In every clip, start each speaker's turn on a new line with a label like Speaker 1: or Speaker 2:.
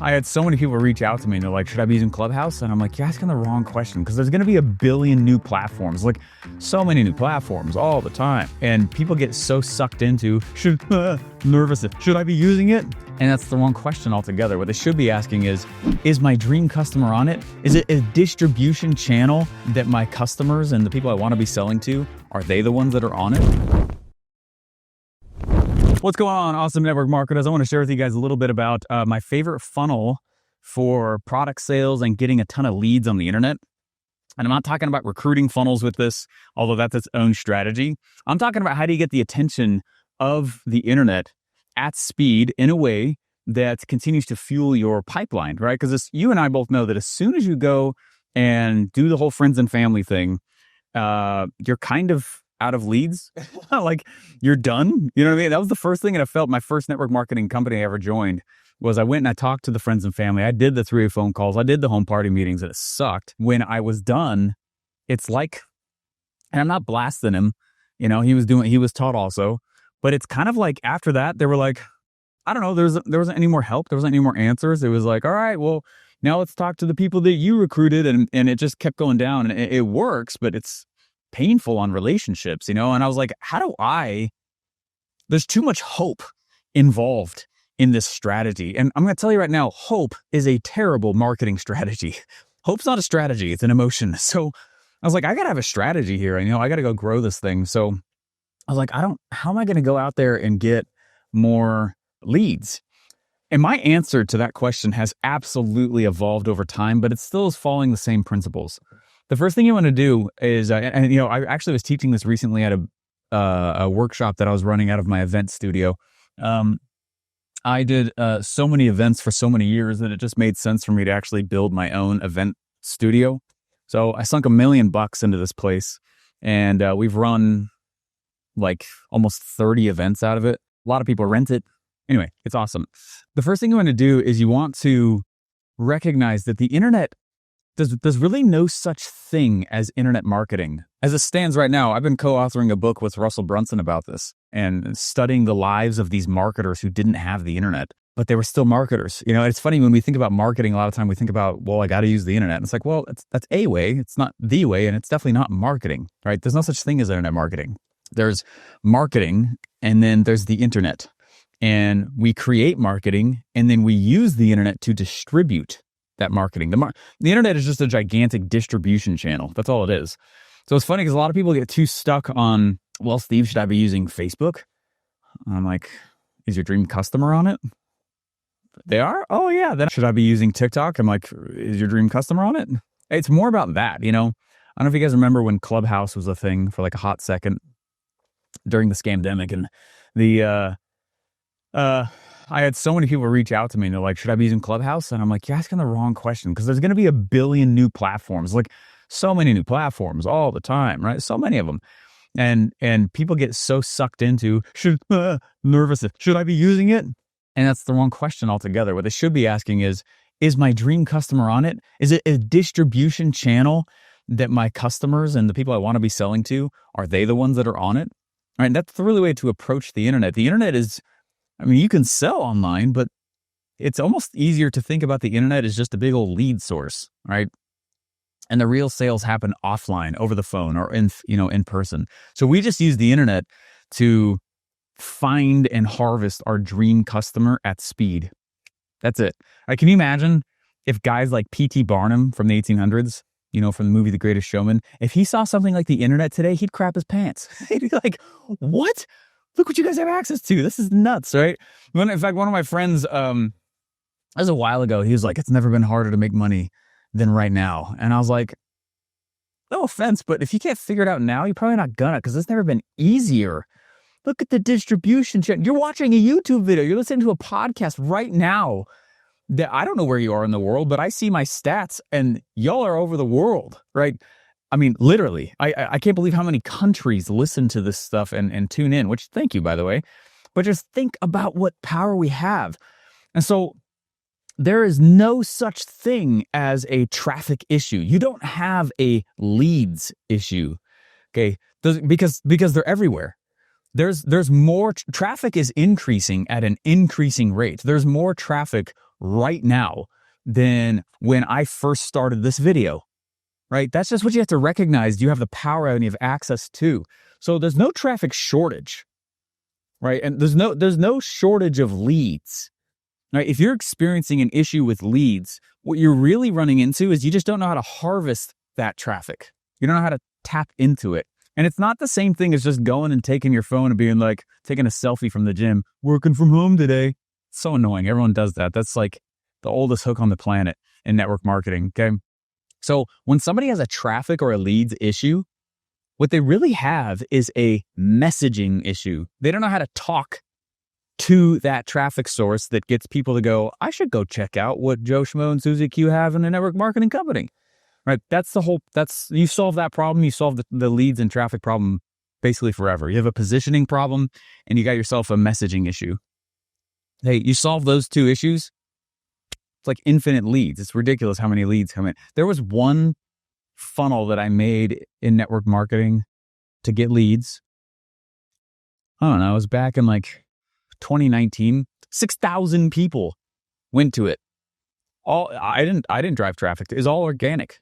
Speaker 1: I had so many people reach out to me and they're like, should I be using Clubhouse? And I'm like, you're asking the wrong question, because there's going to be a billion new platforms, like so many new platforms all the time. And people get so sucked into, should I be using it? And that's the wrong question altogether. What they should be asking is my dream customer on it? Is it a distribution channel that my customers and the people I want to be selling to, are they the ones that are on it? What's going on, awesome network marketers? I want to share with you guys a little bit about my favorite funnel for product sales and getting a ton of leads on the internet. And I'm not talking about recruiting funnels with this, although that's its own strategy. I'm talking about how do you get the attention of the internet at speed in a way that continues to fuel your pipeline, right? Because you and I both know that as soon as you go and do the whole friends and family thing, you're kind of out of leads. Like, you're done. You know what I mean? That was the first thing that I felt. My first network marketing company I ever joined was I went and I talked to the friends and family. I did the 3-way phone calls. I did the home party meetings, and it sucked. When I was done, it's like, and I'm not blasting him, you know, he was taught also, but it's kind of like after that, they were like, I don't know, there wasn't any more help. There wasn't any more answers. It was like, all right, well, now let's talk to the people that you recruited. And it just kept going down, and it works, but it's painful on relationships, you know? And I was like, there's too much hope involved in this strategy. And I'm going to tell you right now, hope is a terrible marketing strategy. Hope's not a strategy, it's an emotion. So I was like, I got to have a strategy here. I got to go grow this thing. So I was like, how am I going to go out there and get more leads? And my answer to that question has absolutely evolved over time, but it still is following the same principles. The first thing you want to do is, I actually was teaching this recently at a workshop that I was running out of my event studio. I did so many events for so many years that it just made sense for me to actually build my own event studio. So I sunk $1 million into this place, and we've run like almost 30 events out of it. A lot of people rent it. Anyway, it's awesome. The first thing you want to do is you want to recognize that the internet, there's really no such thing as internet marketing. As it stands right now, I've been co-authoring a book with Russell Brunson about this and studying the lives of these marketers who didn't have the internet, but they were still marketers. You know, it's funny when we think about marketing, a lot of time we think about, well, I got to use the internet. And it's like, well, that's a way. It's not the way, and it's definitely not marketing, right? There's no such thing as internet marketing. There's marketing, and then there's the internet. And we create marketing, and then we use the internet to distribute that marketing. The internet is just a gigantic distribution channel. That's all it is. So it's funny because a lot of people get too stuck on, well, Steve, should I be using Facebook? I'm like, is your dream customer on it? They are? Oh yeah. Then should I be using TikTok? I'm like, is your dream customer on it? It's more about that, you know? I don't know if you guys remember when Clubhouse was a thing for like a hot second during the scamdemic, and I had so many people reach out to me and they're like, should I be using Clubhouse? And I'm like, you're asking the wrong question, because there's going to be a billion new platforms, like so many new platforms all the time, right? So many of them. And people get so sucked into, should I be using it? And that's the wrong question altogether. What they should be asking is my dream customer on it? Is it a distribution channel that my customers and the people I want to be selling to, are they the ones that are on it? Right? And that's the really way to approach the internet. The internet is, you can sell online, but it's almost easier to think about the internet as just a big old lead source, right? And the real sales happen offline, over the phone, or in person. So we just use the internet to find and harvest our dream customer at speed. That's it. Right, can you imagine if guys like P.T. Barnum from the 1800s, from the movie The Greatest Showman, if he saw something like the internet today, he'd crap his pants. He'd be like, what? Look what you guys have access to. This is nuts, right? In fact, one of my friends, that was a while ago, he was like, it's never been harder to make money than right now. And I was like, no offense, but if you can't figure it out now, you're probably not gonna, because it's never been easier. Look at the distribution channel. You're watching a YouTube video. You're listening to a podcast right now. That I don't know where you are in the world, but I see my stats and y'all are over the world, right? Literally, I can't believe how many countries listen to this stuff and tune in, which thank you, by the way. But just think about what power we have. And so there is no such thing as a traffic issue. You don't have a leads issue, okay? Because they're everywhere. there's more traffic is increasing at an increasing rate. There's more traffic right now than when I first started this video, right? That's just what you have to recognize. You have the power and you have access to. So there's no traffic shortage, right? And there's no shortage of leads, right? If you're experiencing an issue with leads, what you're really running into is you just don't know how to harvest that traffic. You don't know how to tap into it. And it's not the same thing as just going and taking your phone and being like, taking a selfie from the gym, working from home today. It's so annoying. Everyone does that. That's like the oldest hook on the planet in network marketing. Okay. So when somebody has a traffic or a leads issue, what they really have is a messaging issue. They don't know how to talk to that traffic source that gets people to go, I should go check out what Joe Schmo and Susie Q have in a network marketing company. Right. You solve that problem. You solve the leads and traffic problem basically forever. You have a positioning problem and you got yourself a messaging issue. Hey, you solve those two issues. It's like infinite leads. It's ridiculous how many leads come in. There was one funnel that I made in network marketing to get leads. I don't know. It was back in like 2019. 6,000 people went to it. I didn't drive traffic. It was all organic.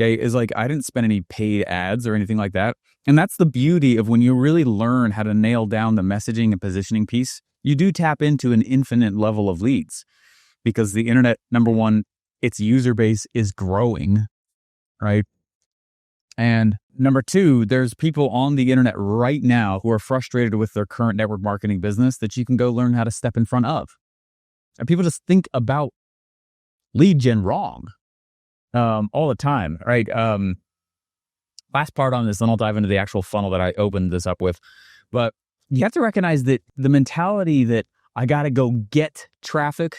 Speaker 1: Okay, is like I didn't spend any paid ads or anything like that. And that's the beauty of when you really learn how to nail down the messaging and positioning piece. You do tap into an infinite level of leads because the internet, number one, its user base is growing, right? And number two, there's people on the internet right now who are frustrated with their current network marketing business that you can go learn how to step in front of. And people just think about lead gen wrong. All the time, right? Last part on this, then I'll dive into the actual funnel that I opened this up with. But you have to recognize that the mentality that I got to go get traffic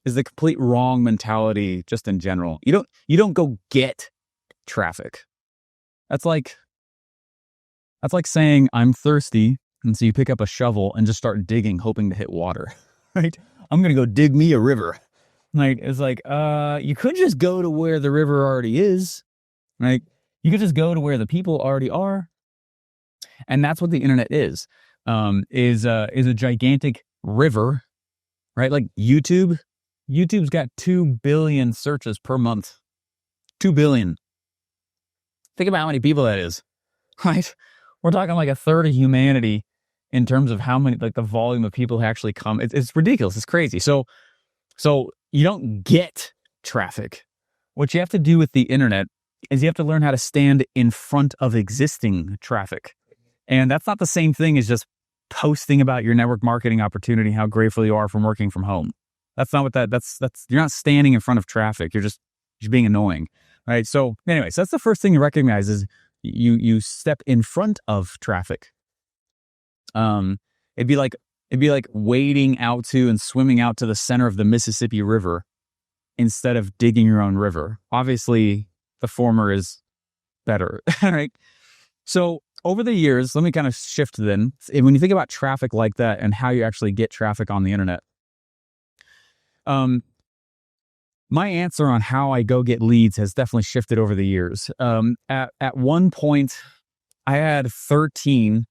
Speaker 1: is the complete wrong mentality just in general. You don't go get traffic. That's like saying I'm thirsty, and so you pick up a shovel and just start digging, hoping to hit water, right? I'm going to go dig me a river. Like, it's like, you could just go to where the river already is. Like, you could just go to where the people already are. And that's what the internet is a gigantic river, right? Like YouTube's got 2 billion searches per month. 2 billion. Think about how many people that is, right? We're talking like a third of humanity in terms of how many, like the volume of people who actually come. It's ridiculous. It's crazy. So you don't get traffic. What you have to do with the internet is you have to learn how to stand in front of existing traffic. And that's not the same thing as just posting about your network marketing opportunity, how grateful you are from working from home. That's not what that's you're not standing in front of traffic. You're just being annoying. Right. So anyways, that's the first thing you recognize is you step in front of traffic. It'd be like wading out to and swimming out to the center of the Mississippi River instead of digging your own river. Obviously, the former is better, right? So over the years, let me kind of shift then. When you think about traffic like that and how you actually get traffic on the internet, my answer on how I go get leads has definitely shifted over the years. At one point, I had 13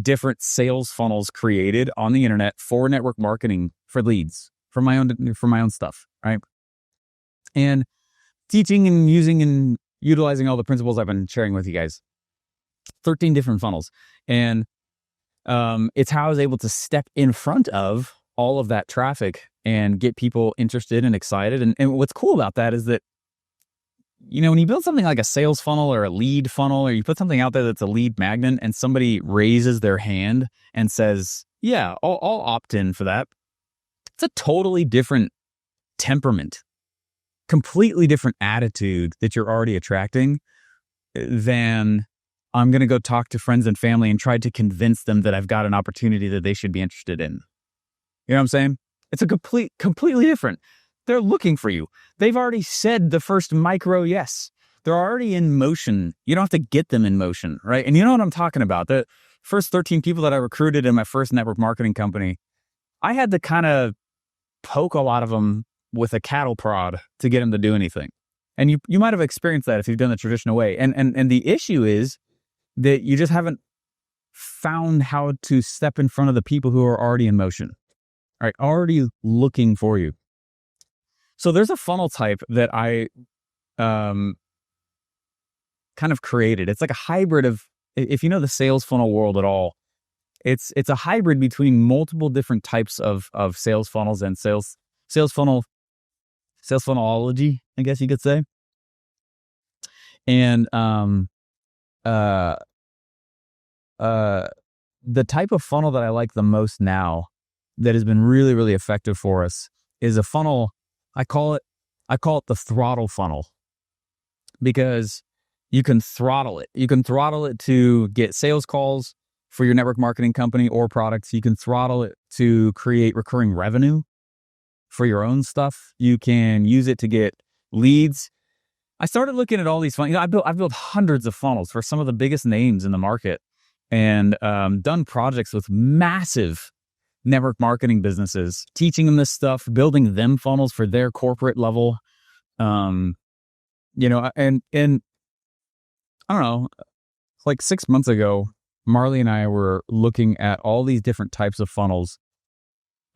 Speaker 1: different sales funnels created on the internet for network marketing for leads for my own stuff, right? And teaching and using and utilizing all the principles I've been sharing with you guys. 13 different funnels. And it's how I was able to step in front of all of that traffic and get people interested and excited. And what's cool about that is that, when you build something like a sales funnel or a lead funnel, or you put something out there that's a lead magnet and somebody raises their hand and says, yeah, I'll opt in for that. It's a totally different temperament, completely different attitude that you're already attracting than I'm going to go talk to friends and family and try to convince them that I've got an opportunity that they should be interested in. You know what I'm saying? It's a completely different. They're looking for you. They've already said the first micro yes. They're already in motion. You don't have to get them in motion, right? And you know what I'm talking about. The first 13 people that I recruited in my first network marketing company, I had to kind of poke a lot of them with a cattle prod to get them to do anything. And you might have experienced that if you've done the traditional way. And the issue is that you just haven't found how to step in front of the people who are already in motion, right? Already looking for you. So there's a funnel type that I kind of created. It's like a hybrid of, if you know the sales funnel world at all, it's a hybrid between multiple different types of sales funnels and sales funnelology, I guess you could say. And the type of funnel that I like the most now that has been really, really effective for us is a funnel. I call it the throttle funnel, because you can throttle it. You can throttle it to get sales calls for your network marketing company or products. You can throttle it to create recurring revenue for your own stuff. You can use it to get leads. I started looking at all these funnels. I've built hundreds of funnels for some of the biggest names in the market, and done projects with massive network marketing businesses, teaching them this stuff, building them funnels for their corporate level. And I don't know, like 6 months ago, Marley and I were looking at all these different types of funnels.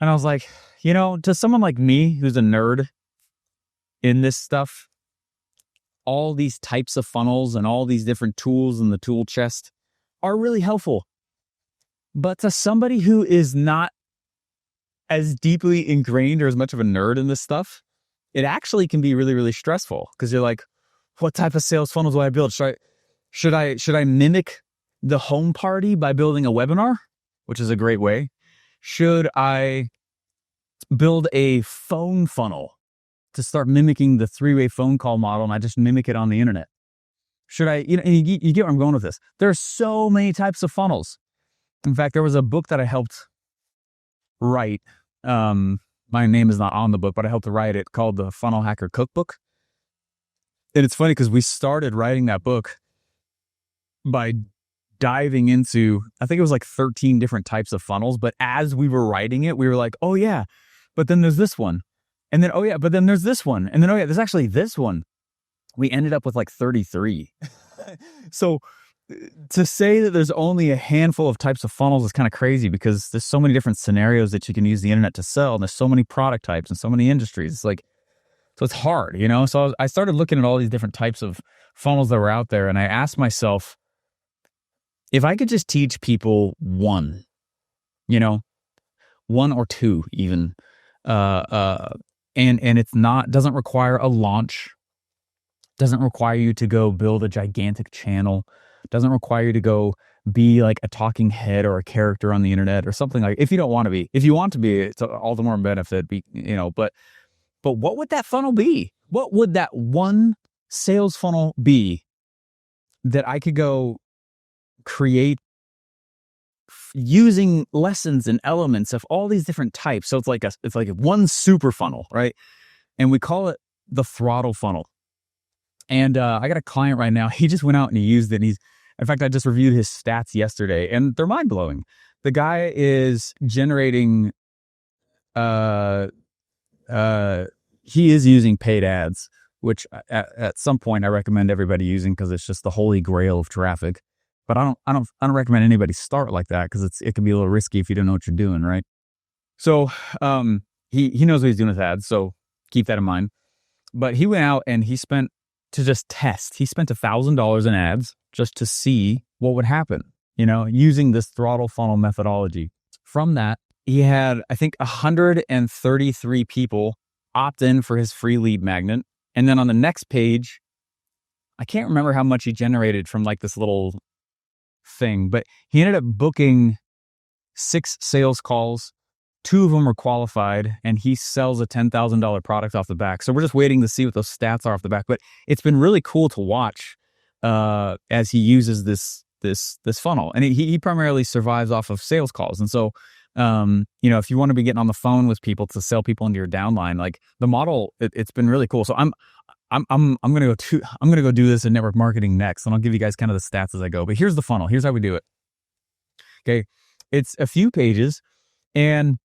Speaker 1: And I was like, to someone like me who's a nerd in this stuff, all these types of funnels and all these different tools in the tool chest are really helpful. But to somebody who is not as deeply ingrained or as much of a nerd in this stuff, it actually can be really, really stressful, because you're like, what type of sales funnel do I build? Should I mimic the home party by building a webinar, which is a great way? Should I build a phone funnel to start mimicking the three-way phone call model, and I just mimic it on the internet? Should I, you get where I'm going with this. There are so many types of funnels. In fact, there was a book that I helped write. My name is not on the book, but I helped to write it, called the Funnel Hacker Cookbook. And it's funny because we started writing that book by diving into, I think it was like 13 different types of funnels. But as we were writing it, we were like, oh yeah, but then there's this one. And then, oh yeah, but then there's this one. And then, oh yeah, there's actually this one. We ended up with like 33. So to say that there's only a handful of types of funnels is kind of crazy, because there's so many different scenarios that you can use the internet to sell. And there's so many product types and so many industries. It's like, so it's hard, So I started looking at all these different types of funnels that were out there. And I asked myself, if I could just teach people one or two even, and it's doesn't require a launch, doesn't require you to go build a gigantic channel, doesn't require you to go be like a talking head or a character on the internet or something like. If you don't want to be, if you want to be, it's all the more benefit. But what would that funnel be? What would that one sales funnel be that I could go create using lessons and elements of all these different types? So it's like one super funnel, right? And we call it the throttle funnel. And I got a client right now. He just went out and he used it. In fact, I just reviewed his stats yesterday, and they're mind blowing. The guy is generating. He is using paid ads, which at some point I recommend everybody using, because it's just the holy grail of traffic. But I don't recommend anybody start like that, because it can be a little risky if you don't know what you're doing, right? So he knows what he's doing with ads, so keep that in mind. But he went out and he spent $1,000 in ads just to see what would happen, using this throttle funnel methodology. From that, he had, I think, 133 people opt in for his free lead magnet. And then on the next page, I can't remember how much he generated from like this little thing, but he ended up booking 6 sales calls. 2 of them were qualified, and he sells a $10,000 product off the back. So we're just waiting to see what those stats are off the back. But it's been really cool to watch as he uses this funnel. And he primarily survives off of sales calls. And so, if you want to be getting on the phone with people to sell people into your downline, like the model, it's been really cool. So I'm gonna go do this in network marketing next, and I'll give you guys kind of the stats as I go. But here's the funnel. Here's how we do it. Okay, it's a few pages, and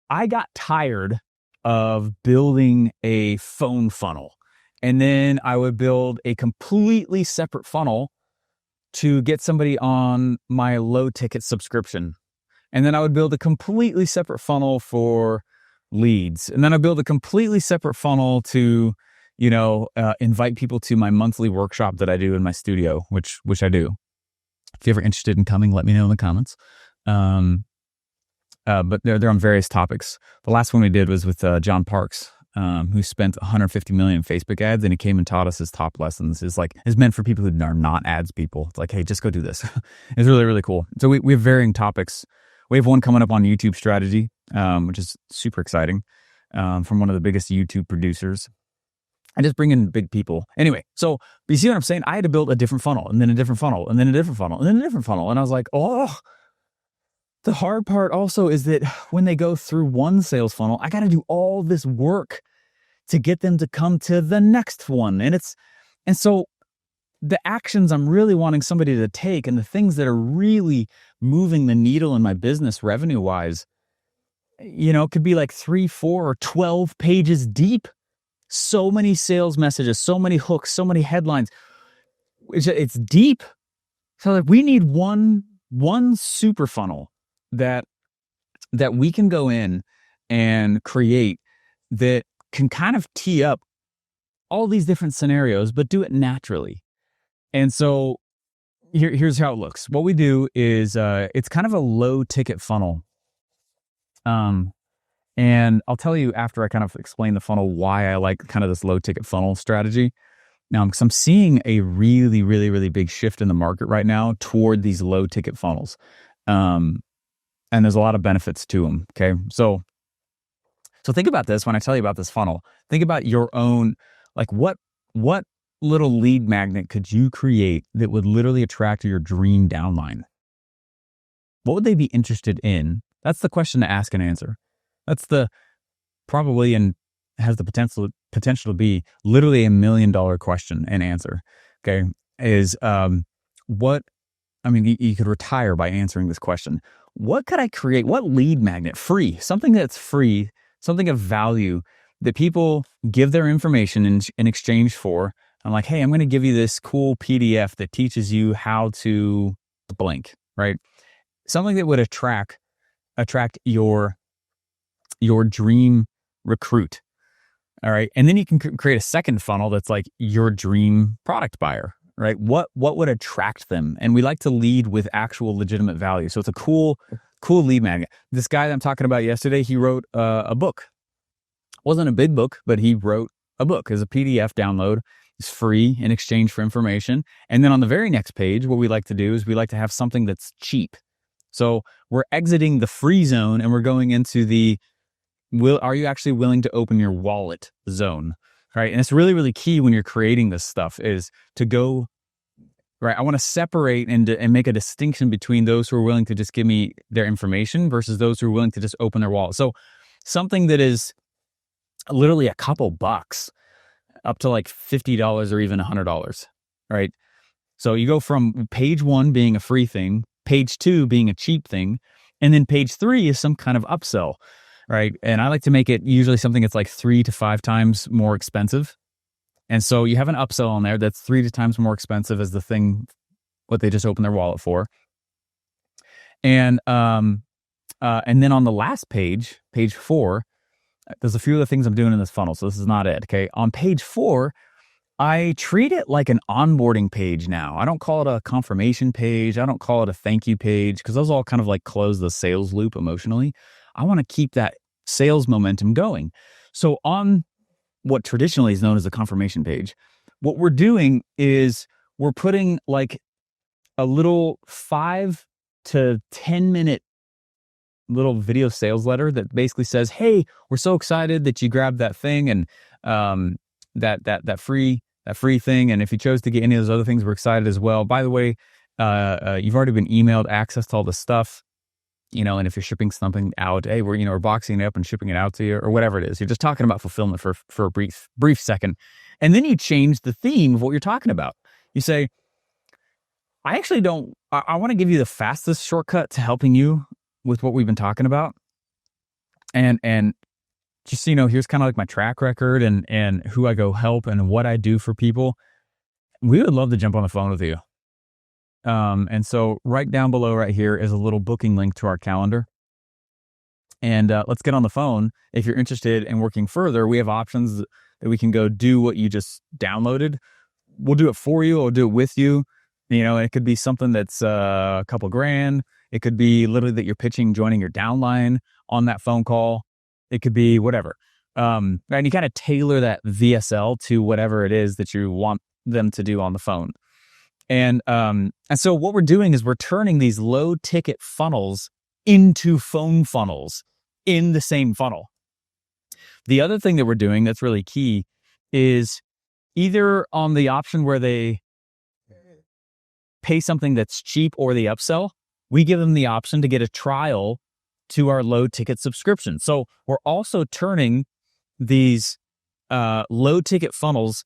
Speaker 1: I got tired of building a phone funnel, and then I would build a completely separate funnel to get somebody on my low ticket subscription. And then I would build a completely separate funnel for leads. And then I build a completely separate funnel to, invite people to my monthly workshop that I do in my studio, which I do. If you're ever interested in coming, let me know in the comments. But they're on various topics. The last one we did was with John Parks, who spent 150 million Facebook ads, and he came and taught us his top lessons. It's meant for people who are not ads people. It's like, hey, just go do this. It's really, really cool. So we have varying topics. We have one coming up on YouTube strategy, which is super exciting, from one of the biggest YouTube producers. I just bring in big people. Anyway, so you see what I'm saying? I had to build a different funnel, and then a different funnel, and then a different funnel, and then a different funnel. And I was like, oh, the hard part also is that when they go through one sales funnel, I got to do all this work to get them to come to the next one. And so the actions I'm really wanting somebody to take and the things that are really moving the needle in my business revenue wise, could be like 3, 4, or 12 pages deep. So many sales messages, so many hooks, so many headlines. It's deep. So we need one super funnel that we can go in and create that can kind of tee up all these different scenarios, but do it naturally. And so here's how it looks. What we do is it's kind of a low ticket funnel. And I'll tell you after I kind of explain the funnel why I like kind of this low ticket funnel strategy. Now, because I'm seeing a really, really, really big shift in the market right now toward these low ticket funnels. And there's a lot of benefits to them. Okay. So think about this when I tell you about this funnel. Think about your own, like what little lead magnet could you create that would literally attract your dream downline? What would they be interested in? That's the question to ask and answer. That's probably and has the potential to be literally $1 million question and answer. Okay. You could retire by answering this question. What could I create? What lead magnet? Free. Something that's free, something of value that people give their information in exchange for. I'm like, hey, I'm going to give you this cool PDF that teaches you how to blank, right? Something that would attract your dream recruit. All right. And then you can create a second funnel that's like your dream product buyer, right? What would attract them? And we like to lead with actual legitimate value. So it's a cool lead magnet. This guy that I'm talking about yesterday, he wrote a book. Wasn't a big book, but he wrote a book as a PDF download. It's free in exchange for information. And then on the very next page, what we like to do is we like to have something that's cheap. So we're exiting the free zone and we're going into the are you actually willing to open your wallet zone, right? And it's really, really key when you're creating this stuff is to go, right? I want to separate and make a distinction between those who are willing to just give me their information versus those who are willing to just open their wallet. So something that is literally a couple bucks up to like $50 or even $100, right? So you go from page 1 being a free thing, page 2 being a cheap thing, and then page 3 is some kind of upsell. Right. And I like to make it usually something that's like 3 to 5 times more expensive. And so you have an upsell on there that's 3 times more expensive as the thing, what they just opened their wallet for. And then on the last page, page 4, there's a few of the things I'm doing in this funnel. So this is not it. Okay. On page 4, I treat it like an onboarding page now. I don't call it a confirmation page. I don't call it a thank you page because those all kind of like close the sales loop emotionally. I want to keep that sales momentum going. So on what traditionally is known as a confirmation page, what we're doing is we're putting like a little 5 to 10 minute little video sales letter that basically says, hey, we're so excited that you grabbed that thing and that free thing. And if you chose to get any of those other things, we're excited as well. By the way, you've already been emailed access to all this stuff. And if you're shipping something out, hey, we're boxing it up and shipping it out to you or whatever it is. You're just talking about fulfillment for a brief second. And then you change the theme of what you're talking about. You say, I want to give you the fastest shortcut to helping you with what we've been talking about. And just, here's kind of like my track record and who I go help and what I do for people. We would love to jump on the phone with you. And so right down below right here is a little booking link to our calendar. And let's get on the phone. If you're interested in working further, we have options that we can go do what you just downloaded. We'll do it for you. We'll do it with you. It could be something that's a couple grand. It could be literally that you're pitching, joining your downline on that phone call. It could be whatever. And you kind of tailor that VSL to whatever it is that you want them to do on the phone. And so what we're doing is we're turning these low ticket funnels into phone funnels in the same funnel. The other thing that we're doing that's really key is either on the option where they pay something that's cheap or the upsell, we give them the option to get a trial to our low ticket subscription. So we're also turning these low ticket funnels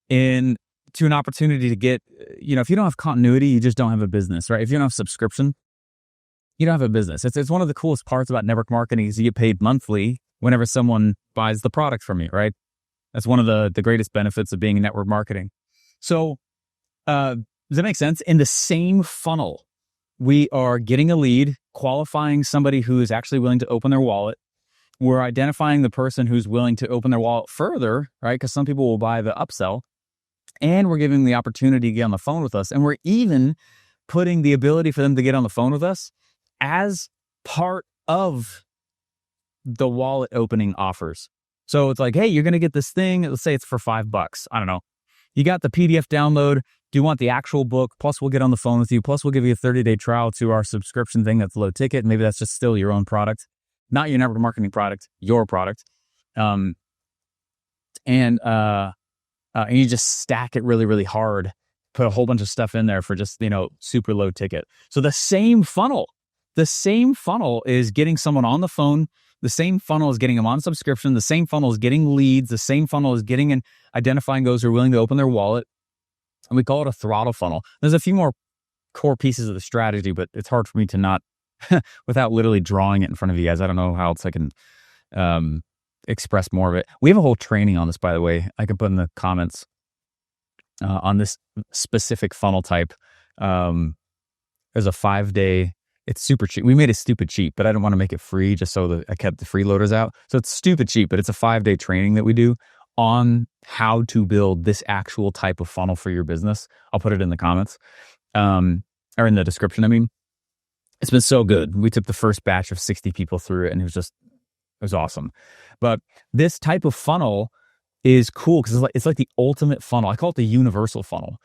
Speaker 1: into an opportunity to get, if you don't have continuity, you just don't have a business, right? If you don't have subscription, you don't have a business. It's one of the coolest parts about network marketing is you get paid monthly whenever someone buys the product from you, right? That's one of the greatest benefits of being in network marketing. So does that make sense? In the same funnel, we are getting a lead, qualifying somebody who is actually willing to open their wallet. We're identifying the person who's willing to open their wallet further, right? Because some people will buy the upsell. And we're giving them the opportunity to get on the phone with us. And we're even putting the ability for them to get on the phone with us as part of the wallet opening offers. So it's like, hey, you're going to get this thing. Let's say it's for $5. I don't know. You got the PDF download. Do you want the actual book? Plus, we'll get on the phone with you. Plus, we'll give you a 30-day trial to our subscription thing that's low ticket. Maybe that's just still your own product, not your network marketing product, your product. And you just stack it really, really hard. Put a whole bunch of stuff in there for just, super low ticket. So the same funnel is getting someone on the phone. The same funnel is getting them on subscription. The same funnel is getting leads. The same funnel is getting and identifying those who are willing to open their wallet. And we call it a throttle funnel. There's a few more core pieces of the strategy, but it's hard for me to not, without literally drawing it in front of you guys. I don't know how else I can express more of it. We have a whole training on this, by the way. I can put in the comments on this specific funnel type. There's a 5-day. It's super cheap. We made it stupid cheap, but I didn't want to make it free just so that I kept the freeloaders out. So it's stupid cheap, but it's a 5-day training that we do on how to build this actual type of funnel for your business. I'll put it in the comments or in the description. I mean, it's been so good. We took the first batch of 60 people through it and it was awesome. But this type of funnel is cool because it's like the ultimate funnel. I call it the universal funnel.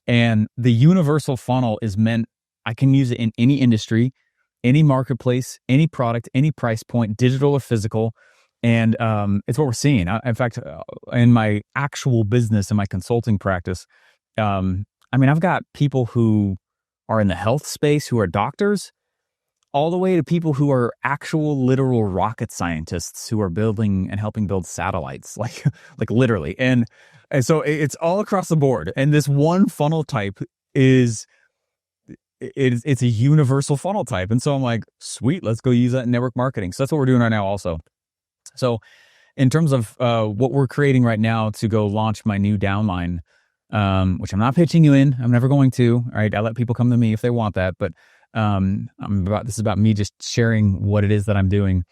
Speaker 1: And the universal funnel is meant, I can use it in any industry, any marketplace, any product, any price point, digital or physical. And it's what we're seeing. In fact, in my actual business, in my consulting practice, I've got people who are in the health space, who are doctors, all the way to people who are actual literal rocket scientists who are building and helping build satellites, like literally. And so it's all across the board. And this one funnel type it's a universal funnel type. And so I'm like, sweet, let's go use that in network marketing. So that's what we're doing right now also. So in terms of what we're creating right now to go launch my new downline, which I'm not pitching you in, I'm never going to, all right? I let people come to me if they want that, but this is about me just sharing what it is that I'm doing.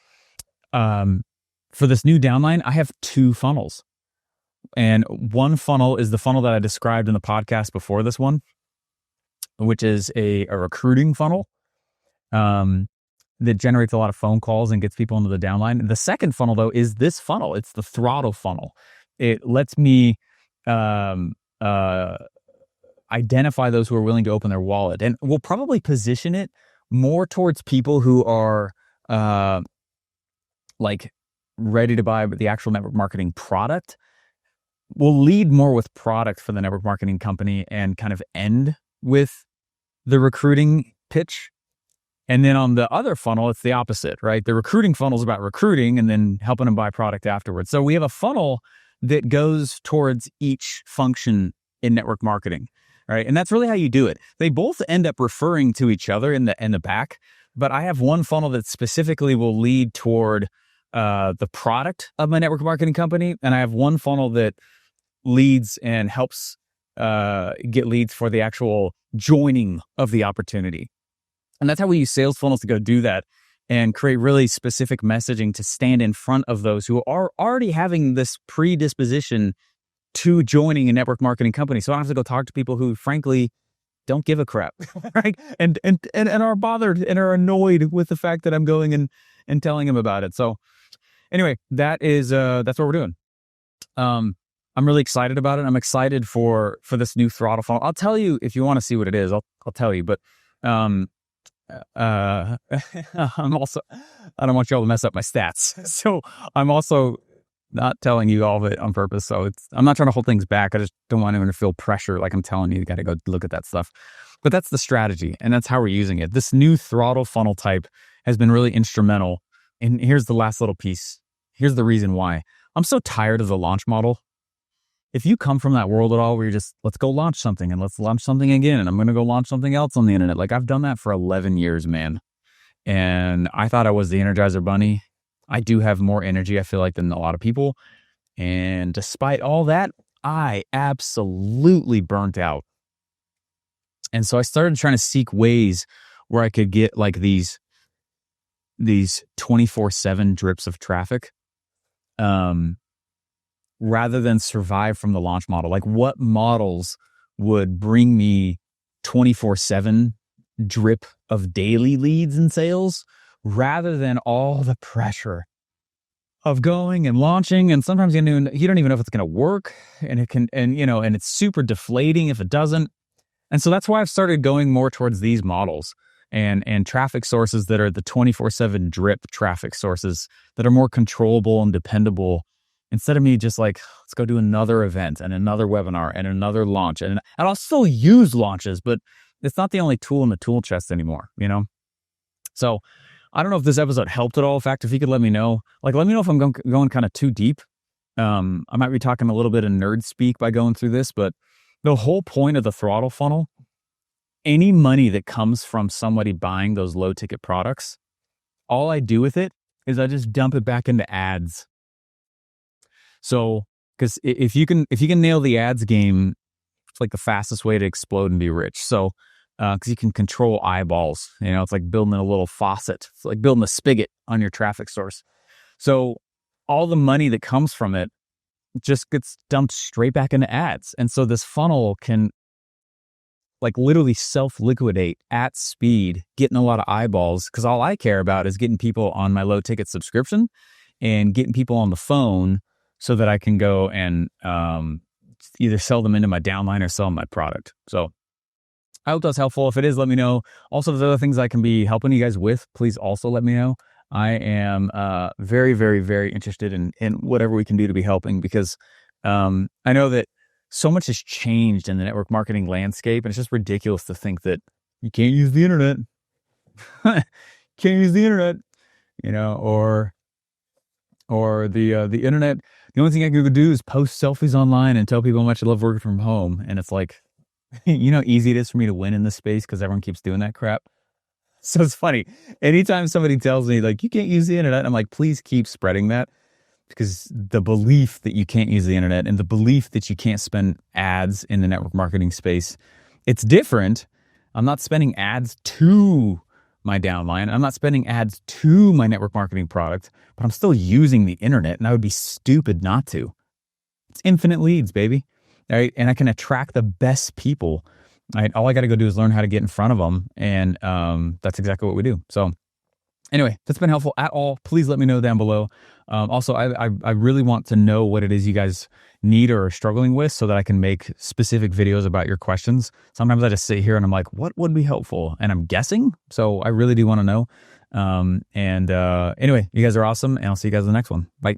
Speaker 1: For this new downline, I have 2 funnels. And one funnel is the funnel that I described in the podcast before this one, which is a recruiting funnel that generates a lot of phone calls and gets people into the downline. The second funnel, though, is this funnel. It's the throttle funnel. It lets me identify those who are willing to open their wallet. And we'll probably position it more towards people who are ready to buy the actual network marketing product. We'll lead more with product for the network marketing company and kind of end with the recruiting pitch. And then on the other funnel, it's the opposite, right? The recruiting funnel is about recruiting and then helping them buy product afterwards. So we have a funnel that goes towards each function in network marketing, right? And that's really how you do it. They both end up referring to each other in the back, but I have one funnel that specifically will lead toward the product of my network marketing company, and I have one funnel that leads and helps get leads for the actual joining of the opportunity. And that's how we use sales funnels to go do that and create really specific messaging to stand in front of those who are already having this predisposition to joining a network marketing company. So I don't have to go talk to people who, frankly, don't give a crap, right? And are bothered and are annoyed with the fact that I'm going and telling them about it. So anyway, that's what we're doing. I'm really excited about it. I'm excited for this new Throttle funnel. I'll tell you if you want to see what it is. I'll tell you, but I'm also, I don't want y'all to mess up my stats. So I'm also not telling you all of it on purpose. So I'm not trying to hold things back. I just don't want anyone to feel pressure. Like I'm telling you got to go look at that stuff. But that's the strategy, and that's how we're using it. This new Throttle funnel type has been really instrumental. And here's the last little piece. Here's the reason why. I'm so tired of the launch model. If you come from that world at all where you're just, let's go launch something and let's launch something again, and I'm going to go launch something else on the internet. Like I've done that for 11 years, man. And I thought I was the Energizer Bunny. I do have more energy, I feel like, than a lot of people. And despite all that, I absolutely burnt out. And so I started trying to seek ways where I could get like these 24/7 drips of traffic, rather than survive from the launch model. Like what models would bring me 24/7 drip of daily leads and sales rather than all the pressure of going and launching. And sometimes you don't even know if it's going to work, and and it's super deflating if it doesn't. And so that's why I've started going more towards these models and traffic sources that are the 24/7 drip traffic sources that are more controllable and dependable, instead of me just like, let's go do another event and another webinar and another launch. And I'll still use launches, but it's not the only tool in the tool chest anymore, So I don't know if this episode helped at all. In fact, if you could let me know if I'm going kind of too deep. I might be talking a little bit of nerd speak by going through this, but the whole point of the Throttle funnel, any money that comes from somebody buying those low ticket products, all I do with it is I just dump it back into ads. So, because if you can nail the ads game, it's like the fastest way to explode and be rich. So, because you can control eyeballs, it's like building a little faucet. It's like building a spigot on your traffic source. So, all the money that comes from it just gets dumped straight back into ads. And so this funnel can like literally self-liquidate at speed, getting a lot of eyeballs, because all I care about is getting people on my low ticket subscription and getting people on the phone so that I can go and either sell them into my downline or sell them my product. So I hope that's helpful. If it is, let me know. Also, if there's other things I can be helping you guys with, please also let me know. I am very, very, very interested in whatever we can do to be helping, because I know that so much has changed in the network marketing landscape, and it's just ridiculous to think that you can't use the internet. Can't use the internet, or the internet. The only thing I can do is post selfies online and tell people how much I love working from home. And it's like, how easy it is for me to win in this space because everyone keeps doing that crap. So it's funny. Anytime somebody tells me like, you can't use the internet, I'm like, please keep spreading that, because the belief that you can't use the internet and the belief that you can't spend ads in the network marketing space, it's different. I'm not spending ads to my downline. I'm not spending ads to my network marketing product, but I'm still using the internet, and I would be stupid not to. It's infinite leads, baby. All right. And I can attract the best people. Right? All I got to go do is learn how to get in front of them. And that's exactly what we do. So anyway, if that's been helpful at all, please let me know down below. Also, I really want to know what it is you guys need or are struggling with, so that I can make specific videos about your questions. Sometimes I just sit here and I'm like, what would be helpful? And I'm guessing. So I really do want to know. Anyway, you guys are awesome, and I'll see you guys in the next one. Bye.